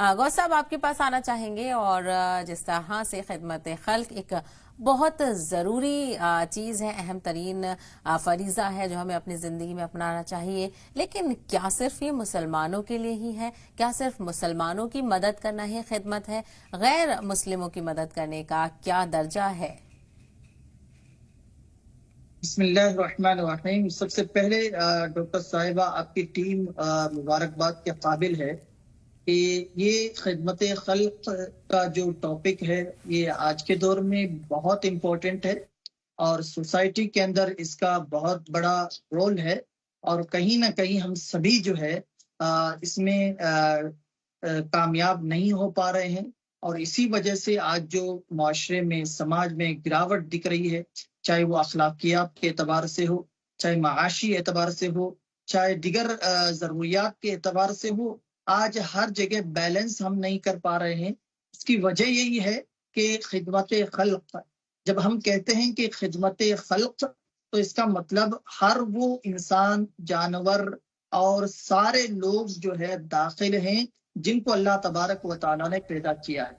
गौस साहब आपके पास आना चाहेंगे और जिस तरह से खिदमत खल्क एक बहुत ज़रूरी चीज़ है, अहम तरीन फरीज़ा है जो हमें अपनी ज़िंदगी में अपनाना चाहिए, लेकिन क्या सिर्फ ये मुसलमानों के लिए ही है? क्या सिर्फ मुसलमानों की मदद करना ही खिदमत है? गैर मुस्लिमों की मदद करने का क्या दर्जा है? बिस्मिल्लाहिर्रहमानिर्रहीम। सबसे पहले डॉक्टर साहिबा, आपकी टीम मुबारकबाद के काबिल है कि ये खिदमत खल्क का जो टॉपिक है ये आज के दौर में बहुत इम्पोर्टेंट है और सोसाइटी के अंदर इसका बहुत बड़ा रोल है और कहीं ना कहीं हम सभी जो है इसमें कामयाब नहीं हो पा रहे हैं और इसी वजह से आज जो माशरे में समाज में गिरावट दिख रही है, चाहे वो अखलाकियात के एतबार से हो, चाहे माशी एतबार से हो, चाहे दिगर ज़रूरियात के एतबार से हो, आज हर जगह बैलेंस हम नहीं कर पा रहे हैं। इसकी वजह यही है कि खिदमत खल्क, जब हम कहते हैं कि खिदमत खल्क तो इसका मतलब हर वो इंसान, जानवर और सारे लोग जो है दाखिल हैं जिनको अल्लाह तबारक व तआला ने पैदा किया है।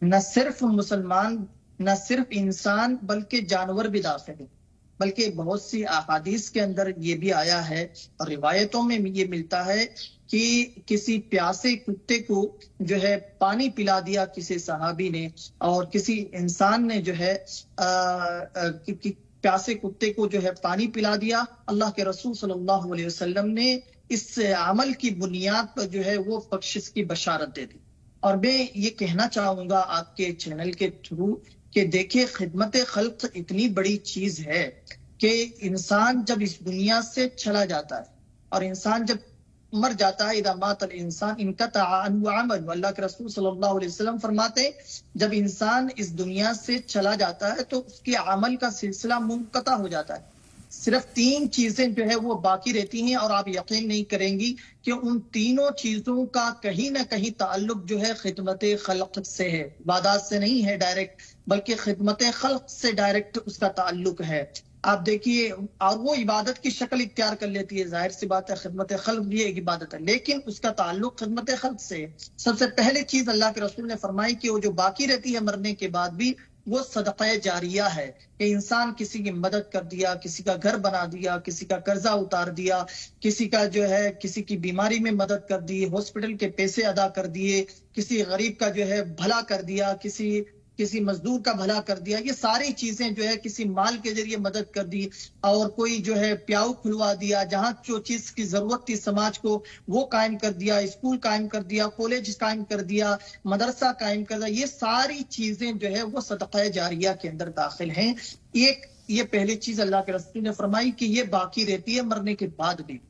न सिर्फ मुसलमान, न सिर्फ इंसान, बल्कि जानवर भी दाखिल है। बल्कि बहुत सी अहादीस के अंदर ये भी आया है और रिवायतों में ये मिलता है कि किसी प्यासे कुत्ते को जो है पानी पिला दिया किसी सहाबी ने और किसी इंसान ने जो है प्यासे कुत्ते को जो है पानी पिला दिया। अल्लाह के रसूल सल्लल्लाहु अलैहि वसल्लम ने इस अमल की बुनियाद पर जो है वो बख्शिश की बशारत दे दी। और मैं ये कहना चाहूंगा आपके चैनल के थ्रू कि देखिए, खिदमत खल्क इतनी बड़ी चीज है कि इंसान जब इस दुनिया से चला जाता है और इंसान जब मर जाता है, इदा मातल इंसान इनकता अन्हु अमल, अल्लाह के रसूल सल्लल्लाहु अलैहि वसल्लम फरमाते हैं जब इंसान इस दुनिया से चला जाता है तो उसके अमल का सिलसिला मुनक़ता हो जाता है। सिर्फ 3 चीजें जो है वो बाकी रहती हैं और आप यकीन नहीं करेंगी कि उन तीनों चीजों का कहीं ना कहीं ताल्लुक जो है खिदमत खल्क से है। इबादत से नहीं है डायरेक्ट, बल्कि खिदमत खल्क से डायरेक्ट उसका ताल्लुक है। आप देखिए, और वो इबादत की शक्ल इख्तियार कर लेती है। जाहिर सी बात है, खिदमत खल्क भी एक इबादत है, लेकिन उसका ताल्लुक खिदमत खल्क से है। सबसे पहले चीज अल्लाह के रसूल ने फरमाई कि वो जो बाकी रहती है मरने के बाद भी, वो सदक़ा जारिया है कि इंसान किसी की मदद कर दिया, किसी का घर बना दिया, किसी का कर्जा उतार दिया, किसी का जो है किसी की बीमारी में मदद कर दी, हॉस्पिटल के पैसे अदा कर दिए, किसी गरीब का जो है भला कर दिया, किसी मजदूर का भला कर दिया। ये सारी चीजें जो है किसी माल के जरिए मदद कर दी और कोई जो है प्याऊ खुलवा दिया, जहां जो चीज की जरूरत थी समाज को वो कायम कर दिया, स्कूल कायम कर दिया, कॉलेज कायम कर दिया, मदरसा कायम कर दिया। ये सारी चीजें जो है वो सदक़ा जारिया के अंदर दाखिल हैं। ये पहली चीज अल्लाह के रसूल ने फरमाई कि ये बाकी रहती है मरने के बाद भी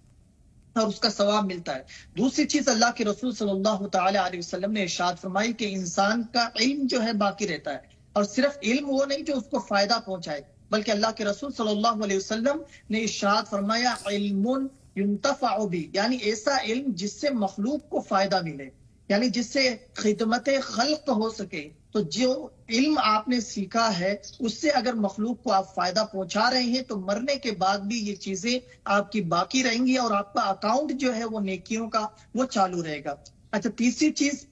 और उसका सवाब मिलता है। दूसरी चीज अल्लाह के रसूल सल्लल्लाहु तआला अलैहि वसल्लम ने इरशाद फरमाई कि इंसान का इल्म जो है बाकी रहता है और सिर्फ इल्म वो नहीं जो उसको फायदा पहुंचाए, बल्कि अल्लाह के रसूल सल्लल्लाहु अलैहि वसल्लम ने इरशाद फरमाया इल्मुन युंतफअ बि, यानी ऐसा इल्म जिससे मखलूक को फायदा मिले, यानी जिससे खिदमत खल्क हो सके। तो जो इल्म आपने सीखा है उससे अगर मखलूक को आप फायदा पहुंचा रहे हैं तो मरने के बाद भी ये चीजें आपकी बाकी रहेंगी और आपका अकाउंट जो है वो नेकियों का वो चालू रहेगा। अच्छा, तीसरी चीज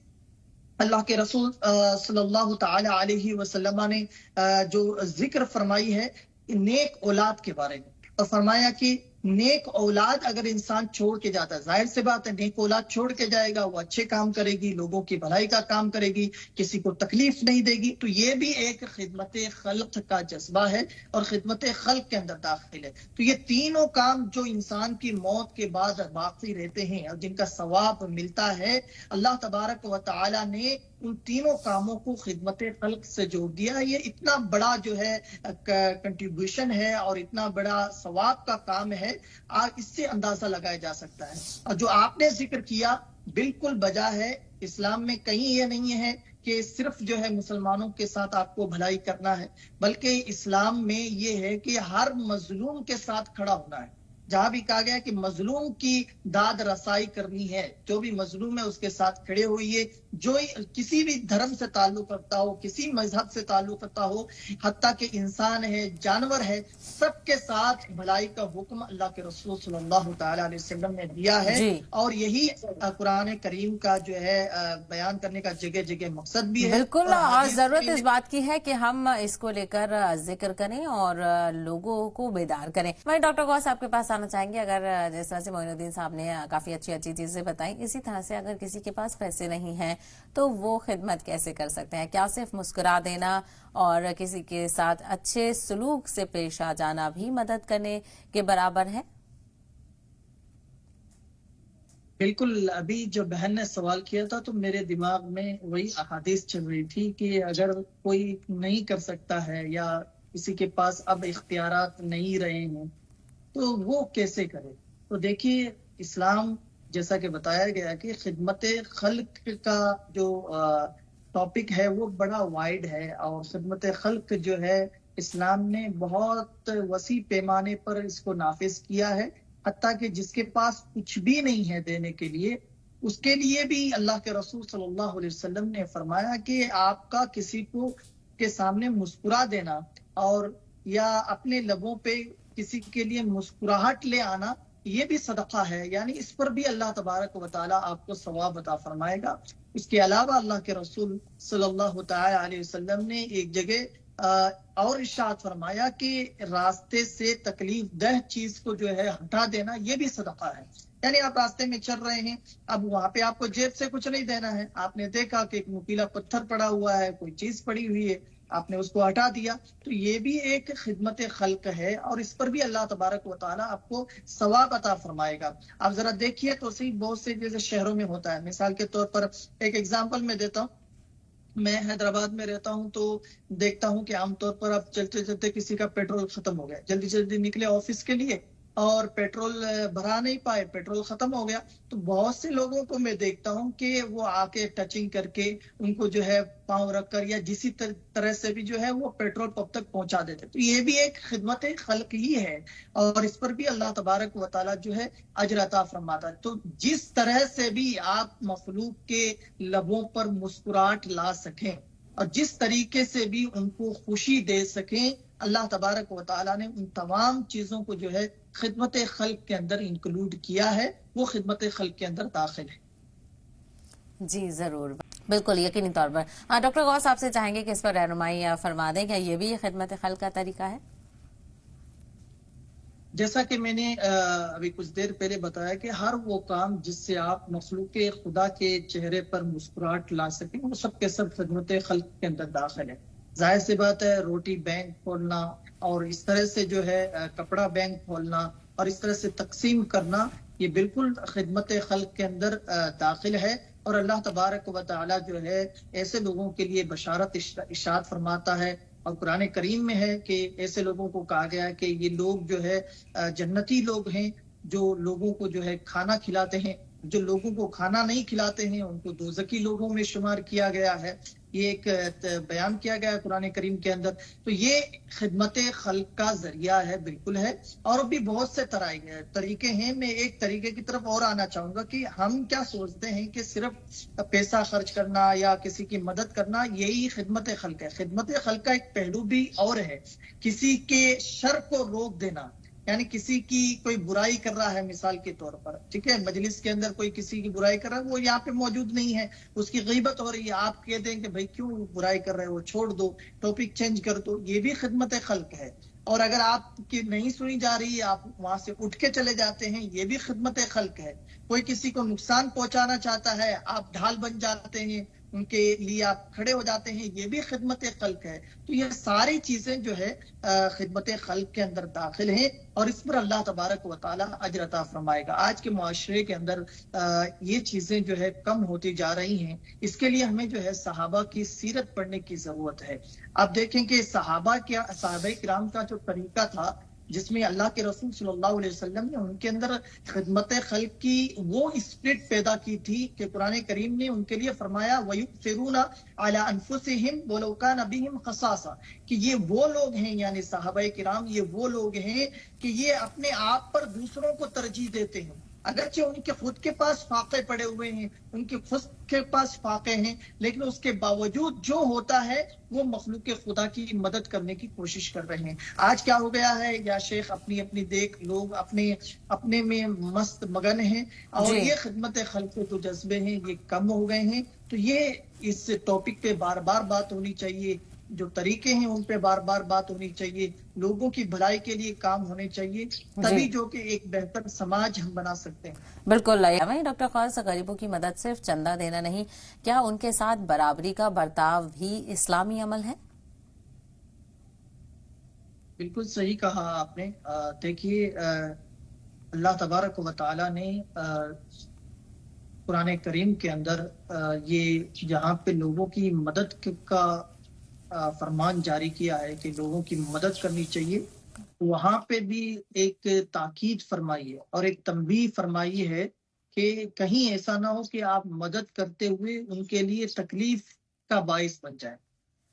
अल्लाह के रसूल सल्लल्लाहु तआला अलैहि वसल्लम ने जो जिक्र फरमाई है नेक औलाद के बारे में, और फरमाया कि नेक औलाद अगर इंसान छोड़ के जाता है, जाहिर सी बात है नेक औलाद छोड़ के जाएगा, वो अच्छे काम करेगी, लोगों की भलाई का काम करेगी, किसी को तकलीफ नहीं देगी। तो ये भी एक खिदमत खल्क का जज्बा है और खिदमत खल्क के अंदर दाखिल है। तो ये तीनों काम जो इंसान की मौत के बाद बाकी रहते हैं और जिनका सवाब मिलता है, अल्लाह तबारक व तआला ने उन तीनों कामों को खिदमत खल्क से जोड़ दिया। ये इतना बड़ा जो है कंट्रीब्यूशन है और इतना बड़ा सवाब का काम है, इससे अंदाजा लगाया जा सकता है। और जो आपने जिक्र किया बिल्कुल बजा है। इस्लाम में कहीं ये नहीं है कि सिर्फ जो है मुसलमानों के साथ आपको भलाई करना है, बल्कि इस्लाम में ये है कि हर मजलूम के साथ खड़ा होना है। जहां भी कहा गया कि मजलूम की दाद रसाई करनी है, जो भी मजलूम है उसके साथ खड़े होइए, जो किसी भी धर्म से ताल्लुक रखता हो, किसी मजहब से ताल्लुक रखता हो, हत्ता कि इंसान है, जानवर है, सबके साथ भलाई का हुक्म अल्लाह के रसूल सल्लल्लाहु तआला अलैहि वसल्लम ने दिया है। जी और यही कुरान करीम का जो है बयान करने का जगह जगह मकसद भी है। बिल्कुल, और हदीस जरूरत में इस बात की है कि हम इसको लेकर जिक्र करें और लोगों को बेदार करें। मैं डॉक्टर गौस आपके पास आना चाहेंगे। अगर जिस तरह से मोइनुद्दीन साहब ने काफी अच्छी अच्छी चीजें बताई, इसी तरह से अगर किसी के पास पैसे नहीं हैं तो वो खिदमत कैसे कर सकते हैं? क्या सिर्फ मुस्कुरा देना और किसी के साथ अच्छे सलूक से पेश आ जाना भी मदद करने के बराबर है? बिल्कुल, अभी जो बहन ने सवाल किया था तो मेरे दिमाग में वही अहादीस चल रही थी कि अगर कोई नहीं कर सकता है या किसी के पास अब इख्तियारात नहीं रहे हैं तो वो कैसे करे। तो देखिए, इस्लाम जैसा कि बताया गया कि खिदमत खल्क का जो टॉपिक है वो बड़ा वाइड है, और खिदमत खल्क जो है इस्लाम ने बहुत वसी पैमाने पर इसको नाफिज किया है। हत्ता कि जिसके पास कुछ भी नहीं है देने के लिए, उसके लिए भी अल्लाह के रसूल सल्लल्लाहु अलैहि वसल्लम ने फरमाया कि आपका किसी को के सामने मुस्कुरा देना और या अपने लबों पे किसी के लिए मुस्कुराहट ले आना, ये भी सदका है। यानी इस पर भी अल्लाह तबारक व तआला आपको सवाब अता फरमाएगा। इसके अलावा अल्लाह के रसूल सल्लल्लाहु तआला अलैहि वसल्लम ने एक जगह और इरशाद फरमाया कि रास्ते से तकलीफ दह चीज को जो है हटा देना, ये भी सदका है। यानी आप रास्ते में चल रहे हैं, अब वहां पे आपको जेब से कुछ नहीं देना है, आपने देखा कि एक नुकीला पत्थर पड़ा हुआ है, कोई चीज पड़ी हुई है, आपने उसको हटा दिया, तो ये भी एक खिदमत खल्क है और इस पर भी अल्लाह तबारक व तआला आपको सवाब अता फरमाएगा। आप जरा देखिए तो सही, बहुत से जैसे शहरों में होता है, मिसाल के तौर पर एक एग्जाम्पल मैं देता हूँ। मैं हैदराबाद में रहता हूं तो देखता हूं कि आमतौर पर अब चलते चलते किसी का पेट्रोल खत्म हो गया, जल्दी जल्दी निकले ऑफिस के लिए और पेट्रोल भरा नहीं पाए, पेट्रोल खत्म हो गया, तो बहुत से लोगों को मैं देखता हूं कि वो आके टचिंग करके उनको जो है पांव रखकर या जिसी तरह से भी जो है वो पेट्रोल पंप तक पहुंचा देते। तो ये भी एक खिदमत खल्क ही है और इस पर भी अल्लाह तबारक व तआला जो है अजर अता फरमाता है। तो जिस तरह से भी आप मखलूक के लबों पर मुस्कुराहट ला सकें और जिस तरीके से भी उनको खुशी दे सकें, अल्लाह तबारक व तआला ने उन तमाम चीजों को जो है खिदमत खल्क के अंदर इंक्लूड किया है, वो खिदमत खल्क के अंदर दाखिल है। जी जरूर, बिल्कुल, यकीनी तौर पर। डॉक्टर गौस आपसे चाहेंगे कि इस पर रहनुमाई फरमा दें, क्या ये भी खिदमत खल्क का तरीका है? जैसा कि मैंने अभी कुछ देर पहले बताया कि हर वो काम जिससे आप मखलूक खुदा के चेहरे पर मुस्कुराहट ला सकें, वो सब के सब खिदमत खल्क के अंदर दाखिल है। जाहिर सी बात है, रोटी बैंक खोलना और इस तरह से जो है कपड़ा बैंक खोलना और इस तरह से तकसीम करना, ये बिल्कुल खिदमत खल्क के अंदर दाखिल है। और अल्लाह तबारक व तआला जो है ऐसे लोगों के लिए बशारत इरशाद फरमाता है और कुरान करीम में है कि ऐसे लोगों को कहा गया है कि ये लोग जो है जन्नती लोग हैं, जो लोगों को जो है खाना खिलाते हैं। जो लोगों को खाना नहीं खिलाते हैं उनको दोज़खी लोगों में शुमार किया गया है। ये एक बयान किया गया है कुरान करीम के अंदर। तो ये खिदमत खल्क का जरिया है, बिल्कुल है। और भी बहुत से तरीके हैं। मैं एक तरीके की तरफ और आना चाहूंगा कि हम क्या सोचते हैं कि सिर्फ पैसा खर्च करना या किसी की मदद करना यही खिदमत खल्क है। खिदमत खल्क का एक पहलू भी और है, किसी के शर को रोक देना। यानी किसी की कोई बुराई कर रहा है, मिसाल के तौर पर, ठीक है, मजलिस के अंदर कोई किसी की बुराई कर रहा है, वो यहाँ पे मौजूद नहीं है, उसकी गीबत हो रही है, आप कह दें कि भाई क्यों बुराई कर रहे हो, छोड़ दो, टॉपिक चेंज कर दो, ये भी खिदमत खल्क है। और अगर आपकी नहीं सुनी जा रही है, आप वहां से उठ के चले जाते हैं, ये भी खिदमत खल्क है। कोई किसी को नुकसान पहुंचाना चाहता है, आप ढाल बन जाते हैं, उनके लिए आप खड़े हो जाते हैं, ये भी खिदमत खल्क है। तो ये सारी चीजें जो है खिदमत खल्क के अंदर दाखिल हैं और इस पर अल्लाह तबारक व तआला अजर अता फरमाएगा। आज के मुआशरे के अंदर ये चीजें जो है कम होती जा रही हैं। इसके लिए हमें जो है सहाबा की सीरत पढ़ने की जरूरत है। आप देखें कि सहाबा किराम का जो तरीका था جس میں اللہ کے رسول صلی اللہ علیہ وسلم نے ان کے اندر خدمت خلق کی وہ اسپرٹ پیدا کی تھی کہ قرآن کریم نے ان کے لیے فرمایا وَيُؤْثِرُونَ عَلَىٰ أَنفُسِهِمْ وَلَوْ كَانَ بِهِمْ خَصَاصَةٌ کہ یہ وہ لوگ ہیں، یعنی صحابہ کرام یہ وہ لوگ ہیں کہ یہ اپنے آپ پر دوسروں کو ترجیح دیتے ہیں، اگرچہ ان کے خود کے پاس فاقے پڑے ہوئے ہیں، ان کے خود کے پاس فاقے ہیں، لیکن اس کے باوجود جو ہوتا ہے وہ مخلوق خدا کی مدد کرنے کی کوشش کر رہے ہیں۔ آج کیا ہو گیا ہے یا شیخ اپنی اپنی دیکھ لوگ اپنے میں مست مگن ہیں اور یہ خدمت خلق کے جو جذبے ہیں یہ کم ہو گئے ہیں۔ تو یہ اس ٹاپک پہ بار بار بات ہونی چاہیے، جو طریقے ہیں ان پہ بار بار بات ہونی چاہیے، لوگوں کی بھلائی کے لیے کام ہونے چاہیے، تبھی جو کہ ایک بہتر سماج ہم بنا سکتے ہیں۔ بالکل وہیں ڈاکٹر خالص غریبوں کی مدد صرف چندہ دینا نہیں، کیا ان کے ساتھ برابری کا برتاؤ بھی اسلامی عمل ہے؟ بالکل صحیح کہا آپ نے۔ دیکھیے اللہ تبارک و تعالی نے قرآن کریم کے اندر یہ جہاں پہ لوگوں کی مدد کا فرمان جاری کیا ہے کہ لوگوں کی مدد کرنی چاہیے، وہاں پہ بھی ایک تاکید فرمائی ہے اور ایک تنبیہ فرمائی ہے کہ کہیں ایسا نہ ہو کہ آپ مدد کرتے ہوئے ان کے لیے تکلیف کا باعث بن جائے،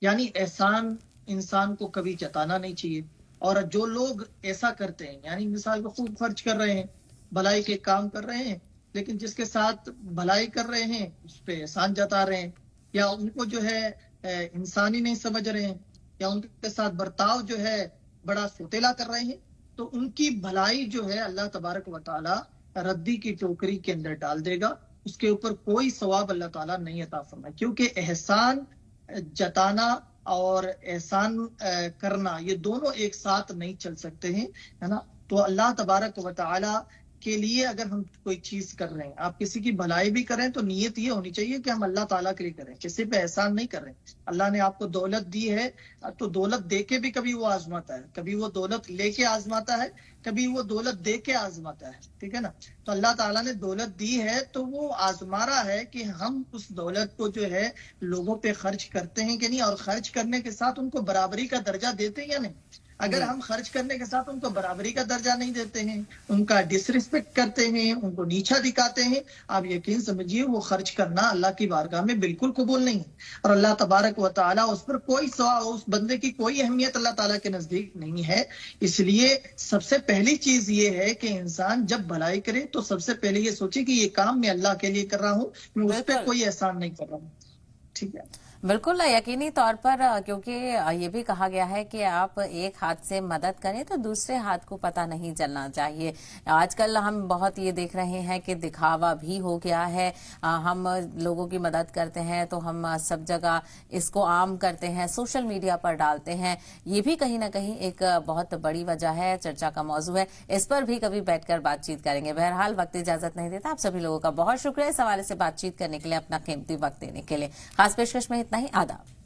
یعنی احسان انسان کو کبھی جتانا نہیں چاہیے۔ اور جو لوگ ایسا کرتے ہیں، یعنی مثال کو خوب خرچ کر رہے ہیں، بھلائی کے کام کر رہے ہیں، لیکن جس کے ساتھ بھلائی کر رہے ہیں اس پہ احسان جتا رہے ہیں، یا ان کو جو ہے انسانی نہیں سمجھ رہے ہیں، یا ان کے ساتھ برتاؤ جو ہے بڑا سوتیلا کر رہے ہیں، تو ان کی بھلائی جو ہے اللہ تبارک و تعالی ردی کی ٹوکری کے اندر ڈال دے گا، اس کے اوپر کوئی ثواب اللہ تعالیٰ نہیں عطا فرمائے، کیونکہ احسان جتانا اور احسان کرنا یہ دونوں ایک ساتھ نہیں چل سکتے ہیں، ہے نا۔ تو اللہ تبارک و تعالی کے لیے اگر ہم کوئی چیز کر رہے ہیں، آپ کسی کی بھلائی بھی کریں تو نیت یہ ہونی چاہیے کہ ہم اللہ تعالیٰ کے لیے کریں، کسی پہ احسان نہیں کر رہے ہیں۔ اللہ نے آپ کو دولت دی ہے تو دولت دے کے بھی کبھی وہ آزماتا ہے، کبھی وہ دولت لے کے آزماتا ہے، کبھی وہ دولت دے کے آزماتا ہے، ٹھیک ہے نا۔ تو اللہ تعالیٰ نے دولت دی ہے تو وہ آزما رہا ہے کہ ہم اس دولت کو جو ہے لوگوں پہ خرچ کرتے ہیں کہ نہیں، اور خرچ کرنے کے ساتھ ان کو برابری کا درجہ دیتے ہیں یا نہیں۔ اگر ہم خرچ کرنے کے ساتھ ان کو برابری کا درجہ نہیں دیتے ہیں، ان کا ڈس ریسپیکٹ کرتے ہیں، ان کو نیچا دکھاتے ہیں، آپ یقین سمجھیے وہ خرچ کرنا اللہ کی بارگاہ میں بالکل قبول نہیں ہے، اور اللہ تبارک و تعالیٰ اس پر کوئی ثواب، اس بندے کی کوئی اہمیت اللہ تعالیٰ کے نزدیک نہیں ہے۔ اس لیے سب سے پہلی چیز یہ ہے کہ انسان جب بھلائی کرے تو سب سے پہلے یہ سوچے کہ یہ کام میں اللہ کے لیے کر رہا ہوں، میں اس پہ کوئی احسان نہیں کر رہا ہوں، ٹھیک ہے۔ بالکل یقینی طور پر، کیونکہ یہ بھی کہا گیا ہے کہ آپ ایک ہاتھ سے مدد کریں تو دوسرے ہاتھ کو پتہ نہیں چلنا چاہیے۔ آج کل ہم بہت یہ دیکھ رہے ہیں کہ دکھاوا بھی ہو گیا ہے، ہم لوگوں کی مدد کرتے ہیں تو ہم سب جگہ اس کو عام کرتے ہیں، سوشل میڈیا پر ڈالتے ہیں، یہ بھی کہیں نہ کہیں ایک بہت بڑی وجہ ہے، چرچا کا موضوع ہے، اس پر بھی کبھی بیٹھ کر بات چیت کریں گے۔ بہرحال وقت اجازت نہیں دیتا، آپ سبھی لوگوں کا بہت شکریہ اس حوالے سے بات چیت کرنے کے لیے، اپنا قیمتی وقت دینے کے لیے۔ خاص پیشکش میں اتنا ہی، آداب۔